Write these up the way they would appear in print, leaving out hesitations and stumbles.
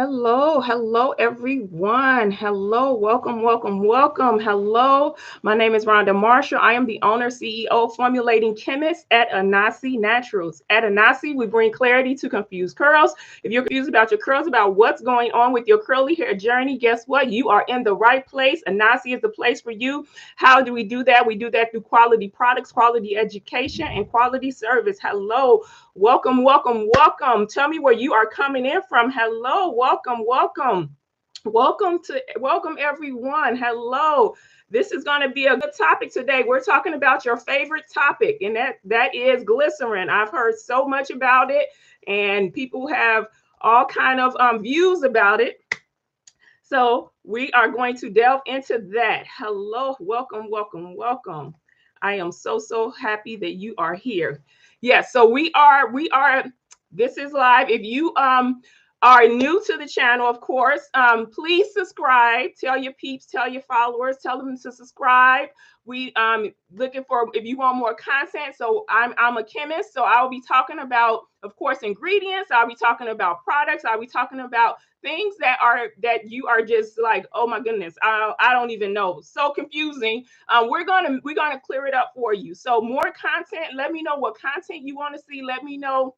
Hello, everyone. Hello, welcome. Hello, my name is Rhonda Marshall. I am the owner, CEO, formulating chemist at Anasi Naturals. At Anasi, we bring clarity to confused curls. If you're confused about your curls, about what's going on with your curly hair journey, guess what? You are in the right place. Anasi is the place for you. How do we do that? We do that through quality products, quality education, and quality service. Hello, welcome. Tell me where you are coming in from. Hello, welcome. Welcome everyone. Hello. This is going to be a good topic today. We're talking about your favorite topic, and that is glycerin. I've heard so much about it, and people have all kind of views about it. So we are going to delve into that. Hello, welcome. I am so happy that you are here. Yes, so we are this is live. If you are new to the channel, of course, please subscribe. Tell your peeps, tell your followers, tell them to subscribe. We looking for, if you want more content. So I'm a chemist, so I'll be talking about, of course, ingredients. I'll be talking about products. I'll be talking about things that you are just like, oh my goodness, I don't even know, so confusing. We're gonna clear it up for you. So more content. Let me know what content you want to see. Let me know,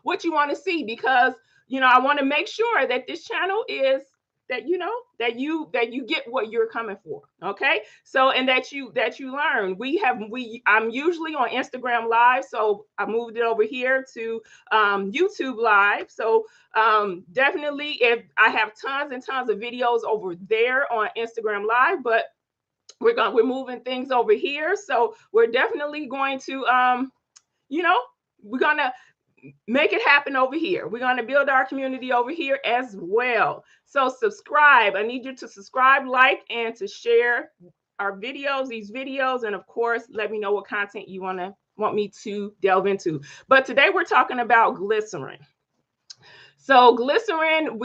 what you want to see, because I want to make sure that this channel is, that you get what you're coming for. Okay, so, and that you learn. I'm usually on Instagram live, so I moved it over here to YouTube live. So definitely, if I have tons and tons of videos over there on Instagram live, but we're moving things over here. So we're definitely going to you know we're gonna make it happen over here. We're going to build our community over here as well. So subscribe. I need you to subscribe, like, and to share these videos, and of course, let me know what content you want me to delve into. But today we're talking about glycerin. So glycerin,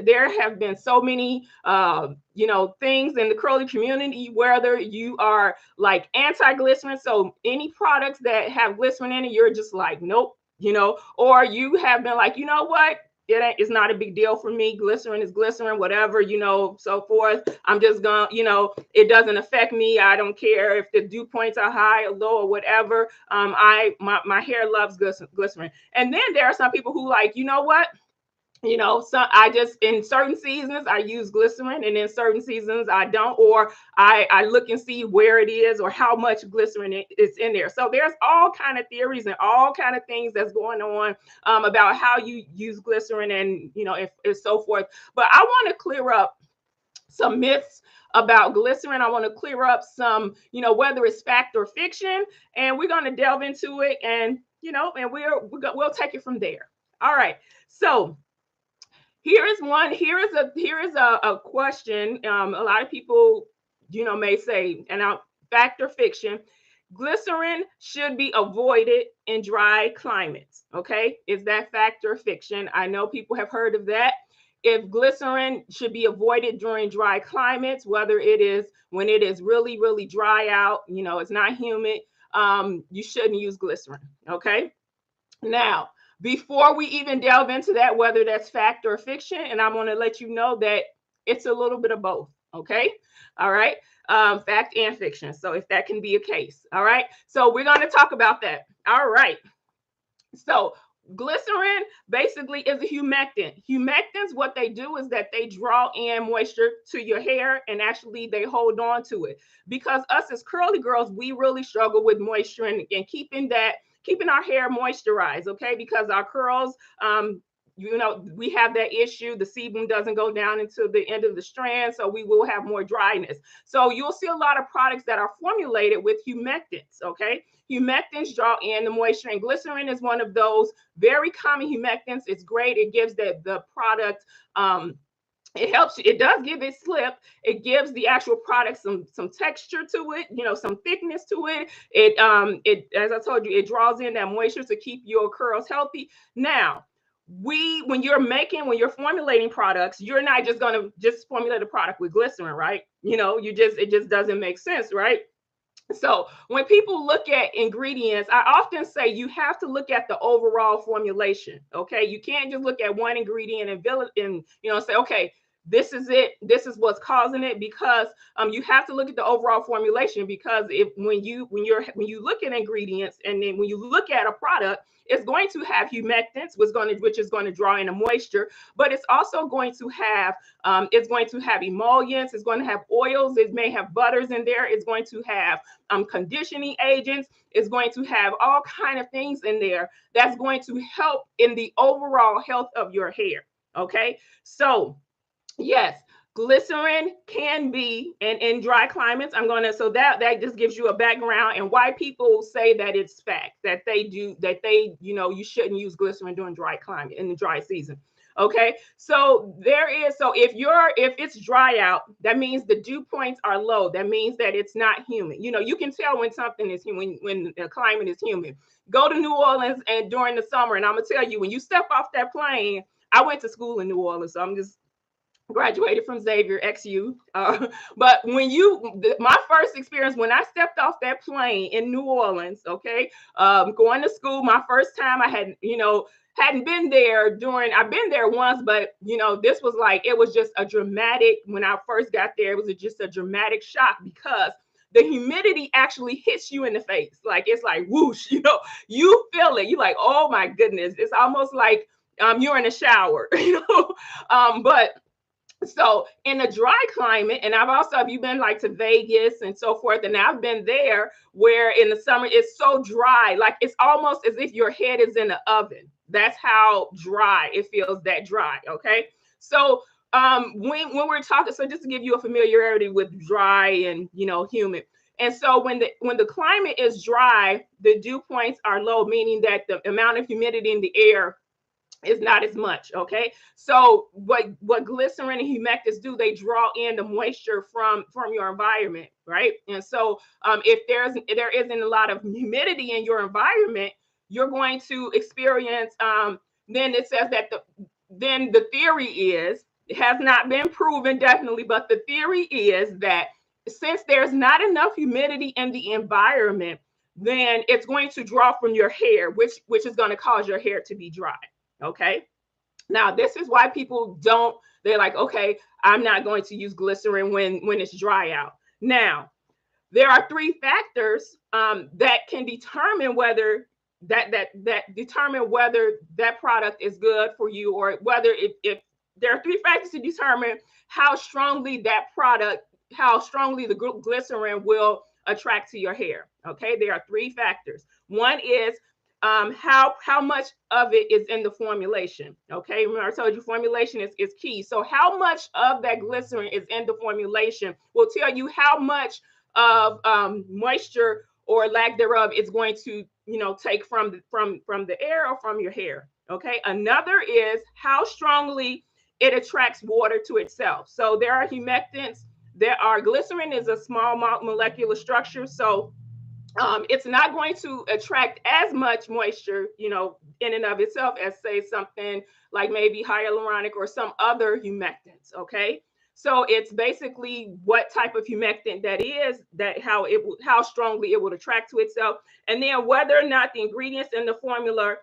there have been so many things in the curly community, whether you are like anti-glycerin, so any products that have glycerin in it, you're just like, nope, or you have been like, you know what? It's not a big deal for me. Glycerin is glycerin, whatever, so forth. I'm just gonna, it doesn't affect me. I don't care if the dew points are high or low or whatever. My hair loves glycerin. And then there are some people who like, you know what? So I just, in certain seasons I use glycerin, and in certain seasons I don't, or I look and see where it is or how much glycerin is in there. So there's all kind of theories and all kind of things that's going on about how you use glycerin, and if so forth. But I want to clear up some myths about glycerin. I want to clear up some, whether it's fact or fiction, and we're going to delve into it, and and we'll take it from there. All right. So here is a question. A lot of people, may say, and now, fact or fiction, glycerin should be avoided in dry climates. Okay, is that fact or fiction? I know people have heard of that. If glycerin should be avoided during dry climates, whether it is when it is really dry out, it's not humid, you shouldn't use glycerin. Okay, now, before we even delve into that, whether that's fact or fiction, and I want to let you know that it's a little bit of both. Okay. All right. Fact and fiction. So if that can be a case. All right. So we're going to talk about that. All right. So glycerin basically is a humectant. Humectants, what they do is that they draw in moisture to your hair, and actually they hold on to it. Because us as curly girls, we really struggle with moisture, and keeping our hair moisturized. Okay, because our curls, we have that issue. The sebum doesn't go down into the end of the strand, so we will have more dryness. So you'll see a lot of products that are formulated with humectants. Okay, humectants draw in the moisture, and glycerin is one of those very common humectants. It's great. It gives the product, it helps you. It does give it slip. It gives the actual product some texture to it, some thickness to it. It, as I told you, it draws in that moisture to keep your curls healthy. Now, when you're formulating products, you're not just going to just formulate a product with glycerin, right? It just doesn't make sense, right? So when people look at ingredients, I often say you have to look at the overall formulation. Okay, you can't just look at one ingredient and say, okay, this is it. This is what's causing it, because you have to look at the overall formulation. Because if when you look at ingredients, and then when you look at a product, it's going to have humectants, which is going to draw in the moisture, but it's also going to have emollients. It's going to have oils. It may have butters in there. It's going to have conditioning agents. Is going to have all kind of things in there that's going to help in the overall health of your hair. Okay, so yes, glycerin can be in dry climates. I'm going to, so that just gives you a background and why people say that it's fact that you shouldn't use glycerin during dry climate in the dry season. Okay, so if it's dry out, that means the dew points are low. That means that it's not humid. You can tell when something is humid, when the climate is humid. Go to New Orleans and during the summer, and I'm gonna tell you, when you step off that plane, I went to school in New Orleans, so I'm just graduated from Xavier XU. But my first experience when I stepped off that plane in New Orleans, okay, going to school, my first time, I hadn't been there I've been there once, but this was like, it was just a dramatic, when I first got there, it was just a dramatic shock, because the humidity actually hits you in the face. Like, it's like whoosh, you feel it. You're like, oh my goodness. It's almost like you're in a shower, but so in a dry climate, and have you been like to Vegas and so forth? And I've been there where in the summer it's so dry, like it's almost as if your head is in the oven. That's how dry it feels, that dry. Okay. So when we're talking, so just to give you a familiarity with dry and humid. And so when the climate is dry, the dew points are low, meaning that the amount of humidity in the air is not as much. Okay, so what glycerin and humectants do, they draw in the moisture from your environment, right? And so if there isn't a lot of humidity in your environment, you're going to experience then it says that the theory is, it has not been proven definitely, but the theory is that since there's not enough humidity in the environment, then it's going to draw from your hair, which is going to cause your hair to be dry. Okay. Now, this is why people they're like, okay, I'm not going to use glycerin when it's dry out. Now, there are three factors that can determine whether determine whether that product is good for you, or whether if there are three factors to determine how strongly the glycerin will attract to your hair. Okay, there are three factors. One is how much of it is in the formulation. Okay, remember I told you formulation is key. So how much of that glycerin is in the formulation will tell you how much of moisture or lack thereof it's going to take from the air or from your hair. Okay, another is how strongly it attracts water to itself. So there are humectants. Glycerin is a small molecular structure, so it's not going to attract as much moisture, in and of itself, as say something like maybe hyaluronic or some other humectants. Okay, so it's basically what type of humectant that is, how strongly it would attract to itself, and then whether or not the ingredients in the formula,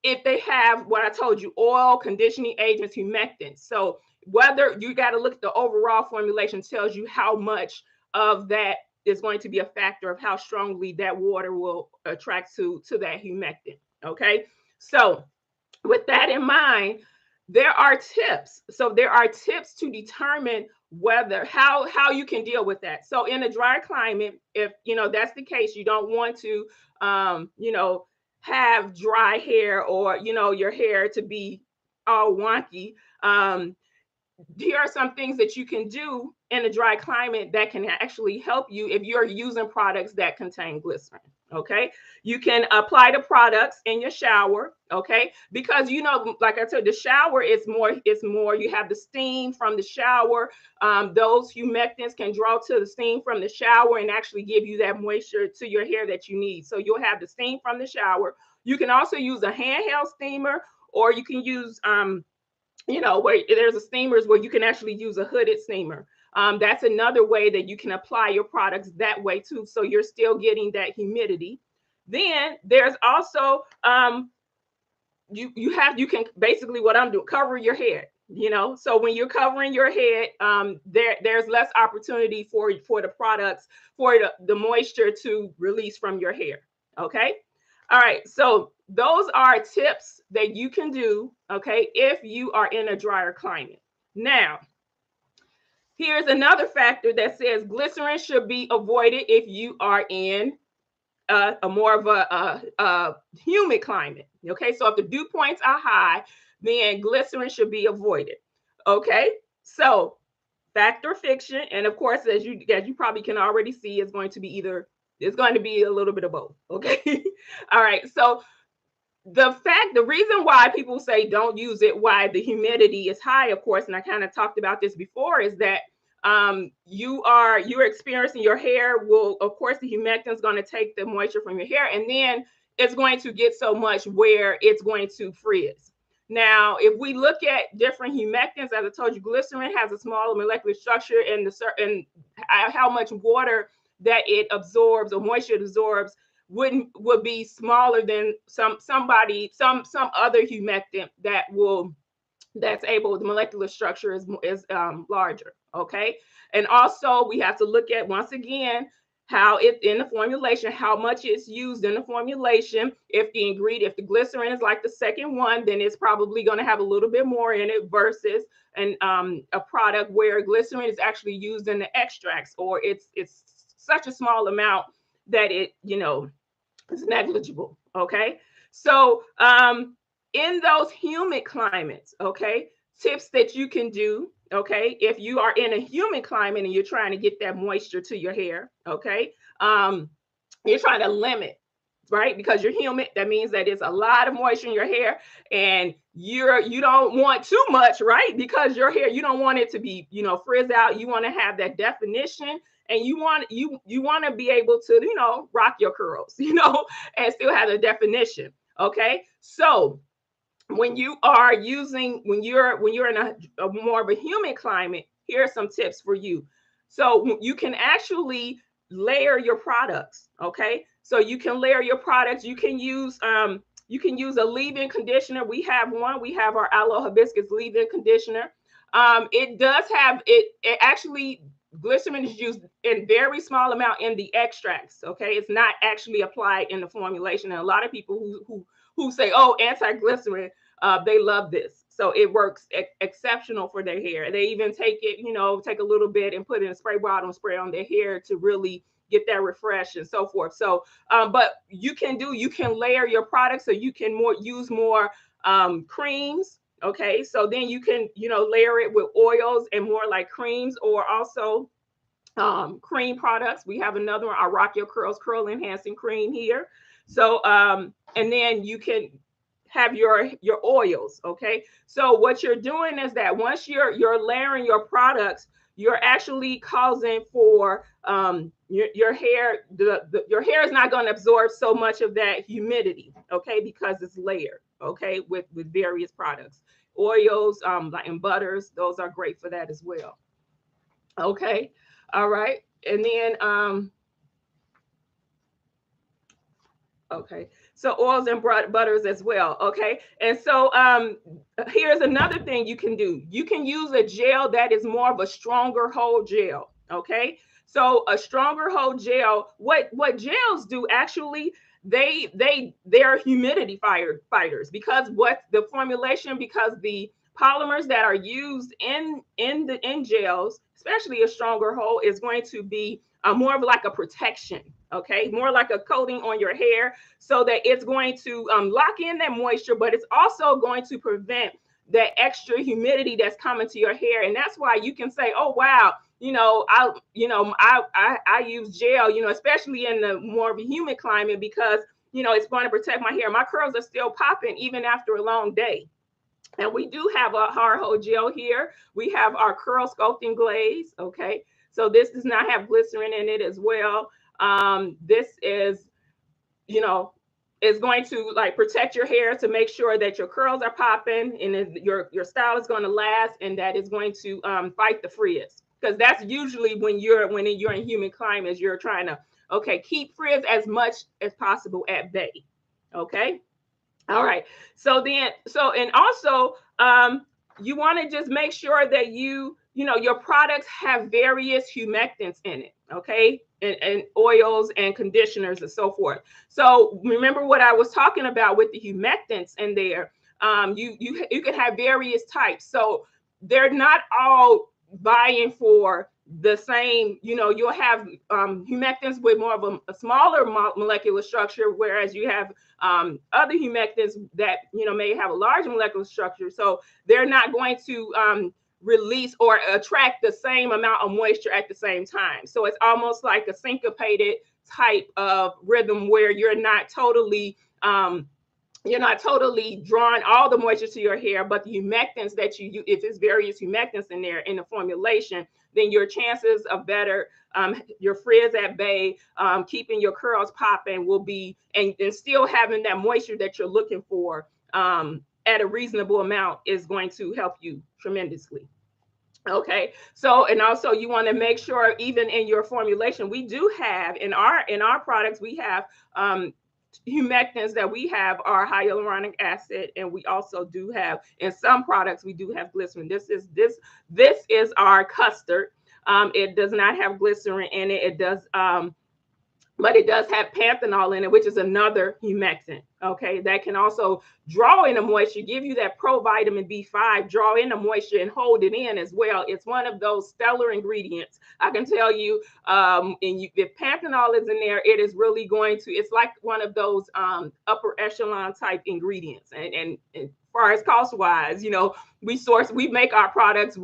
if they have what I told you, oil, conditioning agents, humectants. So whether you got to look at the overall formulation, tells you how much of that is going to be a factor of how strongly that water will attract to that humectant. Okay, so with that in mind, there are tips. So there are tips to determine whether how you can deal with that. So in a dry climate, if that's the case, you don't want to have dry hair, or your hair to be all wonky. Here are some things that you can do in a dry climate that can actually help you if you're using products that contain glycerin. Okay, you can apply the products in your shower. Okay, because like I said, the shower is more. It's more. You have the steam from the shower. Those humectants can draw to the steam from the shower and actually give you that moisture to your hair that you need. So you'll have the steam from the shower. You can also use a handheld steamer, or you can use where there's a steamers where you can actually use a hooded steamer. That's another way that you can apply your products that way too. So you're still getting that humidity. Then there's also you can basically what I'm doing, cover your head. So when you're covering your head, there's less opportunity for the products, for the moisture to release from your hair. Okay. All right. So those are tips that you can do, okay, if you are in a drier climate. Now, here's another factor that says glycerin should be avoided if you are in a more of a humid climate. Okay, so if the dew points are high, then glycerin should be avoided. Okay, so fact or fiction, and of course, as you probably can already see, it's going to be a little bit of both. Okay, all right. So the reason why people say don't use it, why the humidity is high, of course, and I kind of talked about this before, is that you're experiencing your hair will, of course, the humectant is going to take the moisture from your hair, and then it's going to get so much where it's going to frizz. Now, if we look at different humectants, as I told you, glycerin has a smaller molecular structure, and how much water that it absorbs or moisture it absorbs would be smaller than some other humectant that's able, the molecular structure is larger. Okay, and also we have to look at, once again, how it in the formulation, how much is used in the formulation. If the glycerin is like the second one, then it's probably going to have a little bit more in it versus a product where glycerin is actually used in the extracts, or it's such a small amount that it's negligible. Okay, so in those humid climates, okay, tips that you can do, okay, if you are in a humid climate and you're trying to get that moisture to your hair, okay, you're trying to limit, right? Because you're humid, that means that it's a lot of moisture in your hair, and you don't want too much, right? Because your hair, you don't want it to be, frizz out. You want to have that definition, and you want to be able to, rock your curls, and still have the definition. Okay, so when you're in a more of a humid climate, here are some tips for you. So you can actually layer your products. Okay, so you can layer your products. You can use a leave-in conditioner. We have our aloe hibiscus leave-in conditioner. It does have it actually, glycerin is used in very small amount in the extracts. Okay, it's not actually applied in the formulation, and a lot of people who say, oh, anti-glycerin, they love this. So it works exceptional for their hair. They even take it, take a little bit and put it in a spray bottle and spray on their hair to really get that refresh and so forth. So, but you can layer your products, so you can use more creams. Okay, so then you can, layer it with oils and more like creams, or also cream products. We have another one, our Rock Your Curls Curl Enhancing Cream here. So, and then you can have your oils. Okay, so what you're doing is that once you're layering your products, you're actually causing for your hair, your hair is not going to absorb so much of that humidity. Okay, because it's layered. Okay, with various products, oils, like, and butters, those are great for that as well. Okay, all right, and then okay, so oils and butters as well. Okay, and so here's another thing you can do. You can use a gel that is more of a stronger hold gel. Okay, so a stronger hold gel, what gels do actually, they're humidity fighters, because what the formulation, because the polymers that are used in gels, especially a stronger hold, is going to be more of like a protection. Okay, more like a coating on your hair, so that it's going to lock in that moisture, but it's also going to prevent that extra humidity that's coming to your hair. And that's why you can say, oh wow, I use gel, especially in the more of a humid climate, because it's going to protect my hair. My curls are still popping even after a long day. And we do have a hard hold gel here. We have our curl sculpting glaze. Okay, so this does not have glycerin in it as well. This is, is going to like protect your hair, to make sure that your curls are popping, and your style is going to last, and that is going to fight the frizz. because that's usually when you're in humid climates, you're trying to, okay, keep frizz as much as possible at bay. Okay. All right. And also, you want to just make sure that your products have various humectants in it. Okay. And oils and conditioners and so forth. So remember what I was talking about with the humectants in there. You can have various types. So they're not all vying for the same. You'll have humectants with more of a smaller molecular structure, whereas you have other humectants that may have a large molecular structure. So they're not going to release or attract the same amount of moisture at the same time. So it's almost like a syncopated type of rhythm where you're not totally drawing all the moisture to your hair, but the humectants that you use, if it's various humectants in there in the formulation, then your chances of better, your frizz at bay, keeping your curls popping will be, and still having that moisture that you're looking for at a reasonable amount is going to help you tremendously. Okay. So, and also you want to make sure even in your formulation, we do have in our products, we have humectants that we have are hyaluronic acid, and we also do have in some products we do have glycerin. This is our custard. It does not have glycerin in it. It does but it does have panthenol in it, which is another humectant. Okay, that can also draw in the moisture, give you that provitamin B5, draw in the moisture and hold it in as well. It's one of those stellar ingredients. I can tell you, if panthenol is in there, it is really going to. It's like one of those upper echelon type ingredients, and as far as cost wise, we make our products,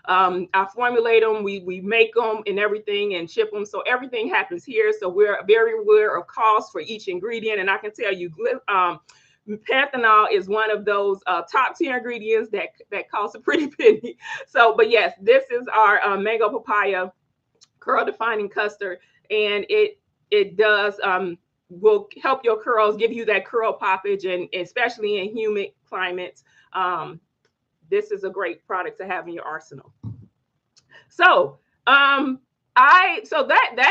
I formulate them, we make them and everything and ship them, so everything happens here. So we're very aware of cost for each ingredient, and I can tell you panthenol is one of those top tier ingredients that costs a pretty penny. So, but yes, this is our mango papaya curl defining custard, and it does will help your curls, give you that curl poppage, and especially in humid climates, this is a great product to have in your arsenal. So that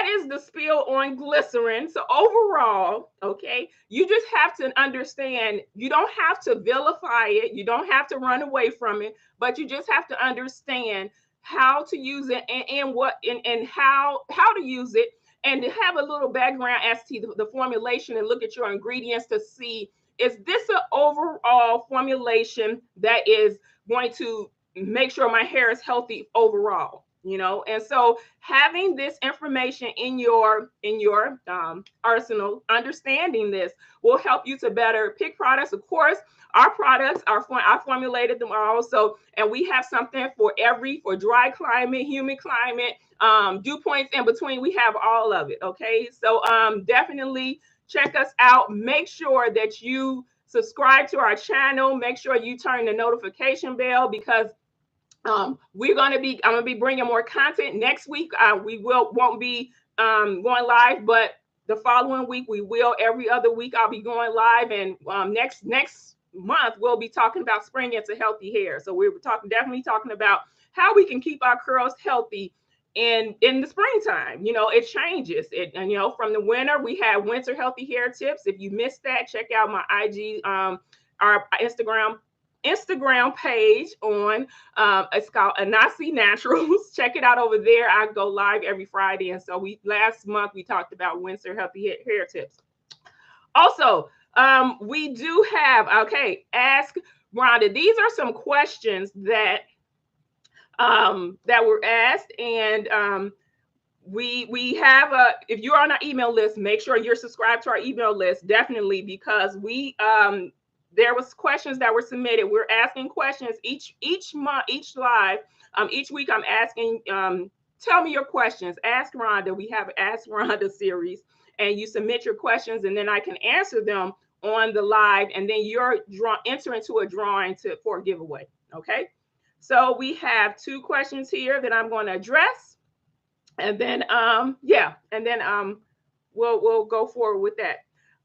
is the spiel on glycerin. So overall, okay, you just have to understand, you don't have to vilify it, you don't have to run away from it, but you just have to understand how to use it, and how to use it, and to have a little background as to the formulation, and look at your ingredients to see, is this an overall formulation that is going to make sure my hair is healthy overall. And so having this information in your arsenal, understanding this will help you to better pick products. Of course, our products I formulated them also, and we have something for dry climate, humid climate, dew points in between. We have all of it. Okay, so definitely check us out. Make sure that you subscribe to our channel. Make sure you turn the notification bell, because I'm gonna be bringing more content next week. We won't be going live, but the following week we will. Every other week I'll be going live, and next month we'll be talking about spring into healthy hair. So we're definitely talking about how we can keep our curls healthy in the springtime. It changes it, and from the winter we have winter healthy hair tips. If you missed that, check out my IG, our Instagram page on it's called Anasi Naturals. Check it out over there. I go live every Friday, and so last month we talked about winter healthy hair tips. Also, we do have, okay, Ask Rhonda. These are some questions that were asked, and we have if you're on our email list, make sure you're subscribed to our email list, definitely, because there was questions that were submitted. We're asking questions each month, each live, each week. I'm asking, tell me your questions. Ask Rhonda. We have Ask Rhonda series, and you submit your questions, and then I can answer them on the live, and then you're enter into a drawing for a giveaway. Okay. So we have 2 questions here that I'm going to address, and then we'll go forward with that.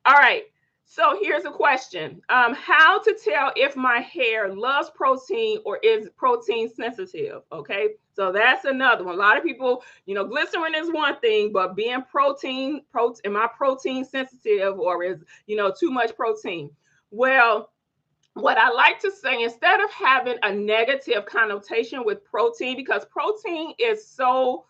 All right. So here's a question. How to tell if my hair loves protein or is protein sensitive? Okay. So that's another one. A lot of people, glycerin is one thing, but being am I protein sensitive or is, too much protein? Well, what I like to say, instead of having a negative connotation with protein, because protein is so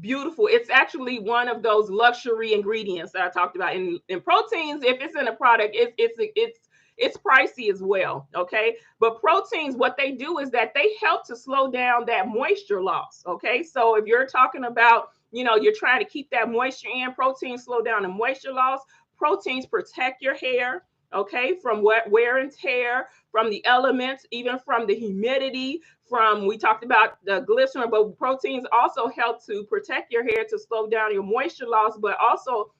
beautiful, it's actually one of those luxury ingredients that I talked about. In proteins, if it's in a product, it's pricey as well. Okay, but proteins, what they do is that they help to slow down that moisture loss. Okay, so if you're talking about, you're trying to keep that moisture in, proteins slow down the moisture loss. Proteins protect your hair, okay, from wear and tear, from the elements, even from the humidity, from, we talked about the glycerin, but proteins also help to protect your hair, to slow down your moisture loss, but also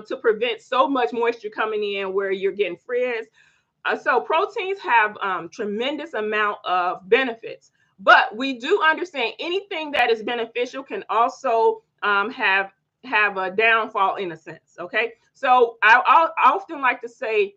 to prevent so much moisture coming in where you're getting frizz. So proteins have tremendous amount of benefits, but we do understand anything that is beneficial can also have a downfall in a sense. Okay, so I often like to say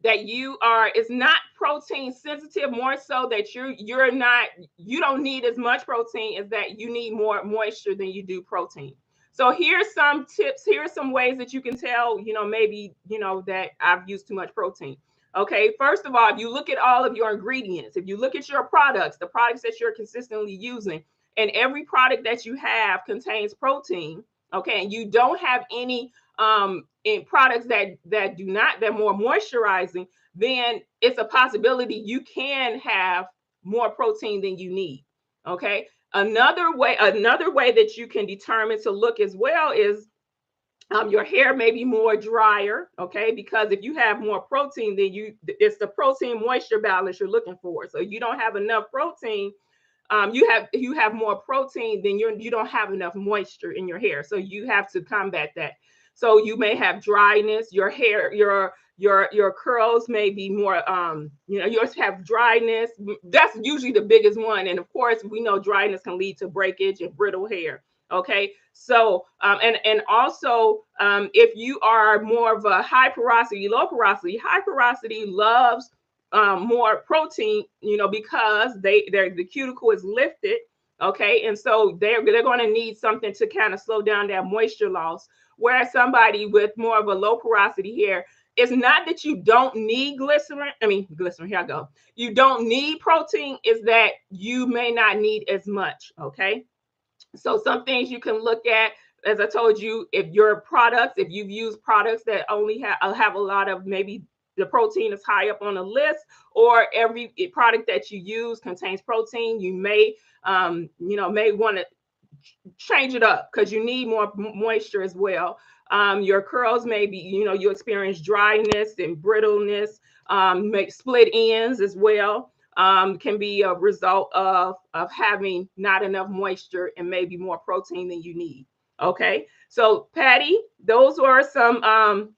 that it's not protein sensitive, more so that you don't need as much protein, as that you need more moisture than you do protein. So here's some tips, here's some ways that you can tell, maybe, that I've used too much protein. Okay, first of all, if you look at all of your ingredients, if you look at your products, the products that you're consistently using, and every product that you have contains protein, okay, and you don't have any in products that do not, they're more moisturizing, then it's a possibility you can have more protein than you need. Okay, another way that you can determine to look as well is your hair may be more drier. Okay, because if you have more protein, then it's the protein moisture balance you're looking for. So you don't have enough protein, you have more protein than you don't have enough moisture in your hair, so you have to combat that. So you may have dryness, your hair, your curls may be more, yours have dryness. That's usually the biggest one, and of course we know dryness can lead to breakage and brittle hair. Okay, so and also, if you are more of a high porosity, high porosity loves more protein, because the cuticle is lifted. Okay, and so they're going to need something to kind of slow down that moisture loss. Whereas somebody with more of a low porosity hair, it's not that you don't need glycerin. I mean, glycerin. Here I go. You don't need protein. Is that you may not need as much. Okay, so some things you can look at, as I told you, if you've used products that only have a lot of, maybe the protein is high up on the list, or every product that you use contains protein, you may want to change it up because you need more moisture as well. Your curls may be, you experience dryness and brittleness, make split ends as well. Can be a result of having not enough moisture and maybe more protein than you need. Okay, so Patty, those were some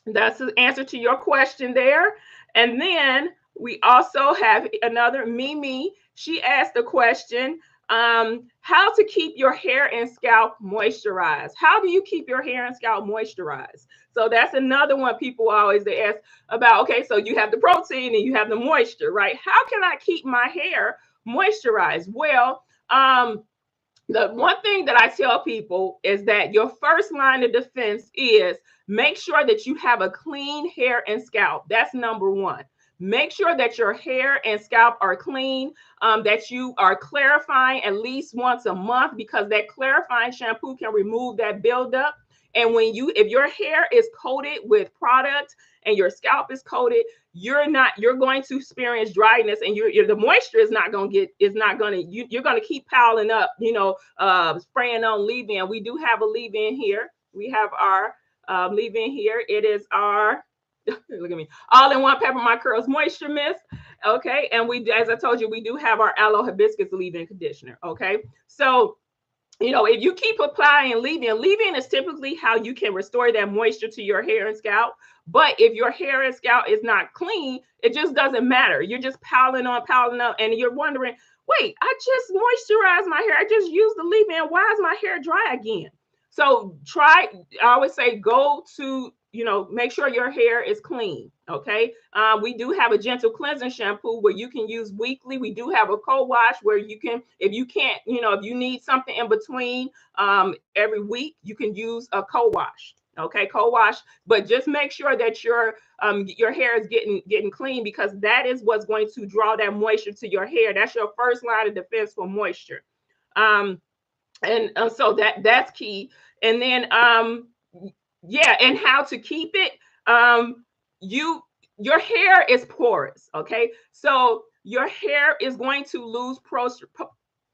that's the answer to your question there. And then we also have another Mimi. She asked the question, how to keep your hair and scalp moisturized. How do you keep your hair and scalp moisturized? So that's another one people always they ask about. Okay, so you have the protein and you have the moisture, right? How can I keep my hair moisturized? Well, the one thing that I tell people is that your first line of defense is make sure that you have a clean hair and scalp. That's number one. Make sure that your hair and scalp are clean, that you are clarifying at least once a month, because that clarifying shampoo can remove that buildup. And if your hair is coated with product and your scalp is coated, you're going to experience dryness, and the moisture is not going to you're going to keep piling up, spraying on leave-in. We do have a leave-in here. We have our leave-in here. It is our look at me, all-in-one Pepper My Curls moisture mist. Okay, and as I told you, we do have our aloe hibiscus leave-in conditioner. Okay, so if you keep applying leave-in is typically how you can restore that moisture to your hair and scalp. But if your hair and scalp is not clean, it just doesn't matter. You're just piling on, and you're wondering, wait, I just moisturized my hair. I just used the leave-in. Why is my hair dry again? So I always say, go to make sure your hair is clean. Okay. We do have a gentle cleansing shampoo where you can use weekly. We do have a co-wash where you can, if you can't, if you need something in between every week, you can use a co-wash. Okay, co-wash, but just make sure that your hair is getting clean, because that is what's going to draw that moisture to your hair. That's your first line of defense for moisture. Um, and so that's key. And then yeah, and how to keep it. You Your hair is porous, okay? So your hair is going to lose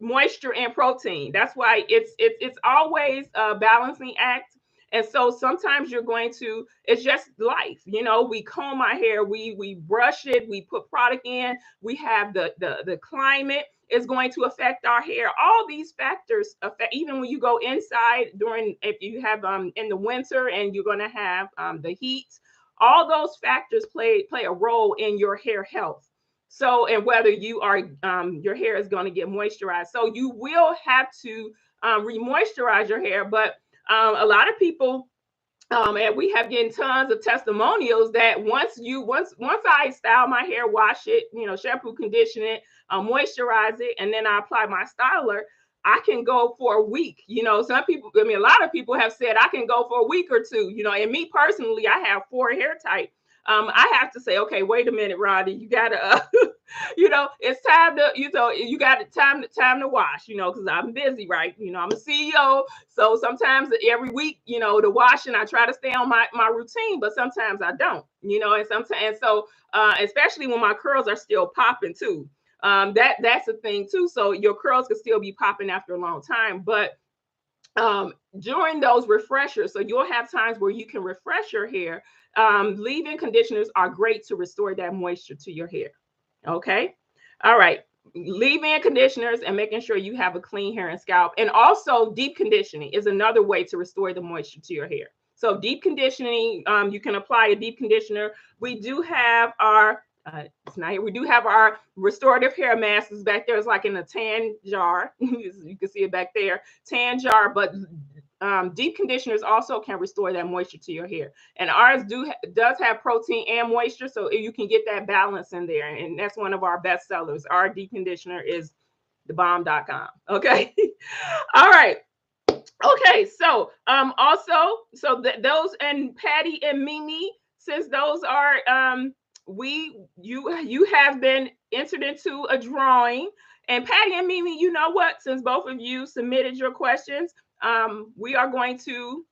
moisture and protein. That's why it's always a balancing act. And so sometimes you're going to, it's just life. We comb our hair, we brush it, we put product in, we have the climate is going to affect our hair. All these factors affect, even when you go inside during, if you have in the winter and you're going to have the heat, all those factors play a role in your hair health. So, and whether you are your hair is going to get moisturized. So you will have to re-moisturize your hair. But a lot of people, and we have getting tons of testimonials that once I style my hair, wash it, shampoo, condition it, moisturize it, and then I apply my styler, I can go for a week. Some people, a lot of people have said I can go for a week or two. And me personally, I have 4 hair type. I have to say, okay, wait a minute, Roddy, you gotta, it's time to, you got time to wash, because I'm busy, right? I'm a CEO, so sometimes every week, the washing, I try to stay on my routine, but sometimes I don't, and so especially when my curls are still popping too. That's a thing too. So your curls could still be popping after a long time, but during those refreshers, so you'll have times where you can refresh your hair. Leave-in conditioners are great to restore that moisture to your hair. Okay. All right. Leave-in conditioners and making sure you have a clean hair and scalp. And also deep conditioning is another way to restore the moisture to your hair. So deep conditioning, you can apply a deep conditioner. We do have our it's not here. We do have our restorative hair masks back there. It's like in a tan jar. You can see it back there, tan jar. But deep conditioners also can restore that moisture to your hair. And ours does have protein and moisture, so you can get that balance in there. And that's one of our best sellers. Our deep conditioner is thebomb.com. Okay. All right. Okay. So those, and Patty and Mimi, since those are you have been entered into a drawing. And Patty and Mimi, you know what? Since both of you submitted your questions, we're going to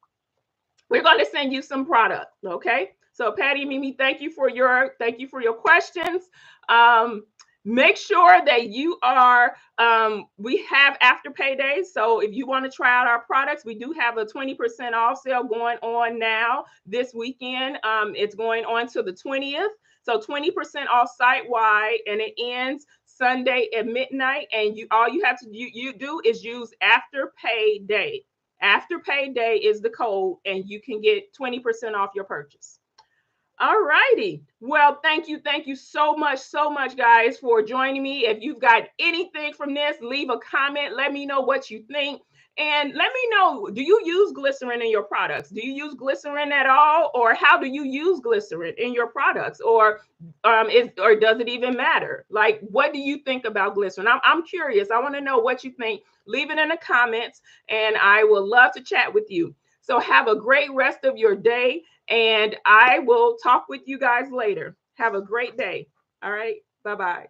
send you some product. Okay. So Patty and Mimi, thank you for your questions. Make sure that you are, we have Afterpay days. So if you want to try out our products, we do have a 20% off sale going on now this weekend. It's going on till the 20th. So 20% off site wide, and it ends Sunday at midnight. And all you have to do is use Afterpay Day. Afterpay Day is the code, and you can get 20% off your purchase. All righty. Well, thank you so much, guys, for joining me. If you've got anything from this, leave a comment. Let me know what you think. And let me know, do you use glycerin in your products? Do you use glycerin at all? Or how do you use glycerin in your products? Or does it even matter? Like, what do you think about glycerin? I'm curious. I want to know what you think. Leave it in the comments, and I will love to chat with you. So have a great rest of your day, and I will talk with you guys later. Have a great day. All right. Bye-bye.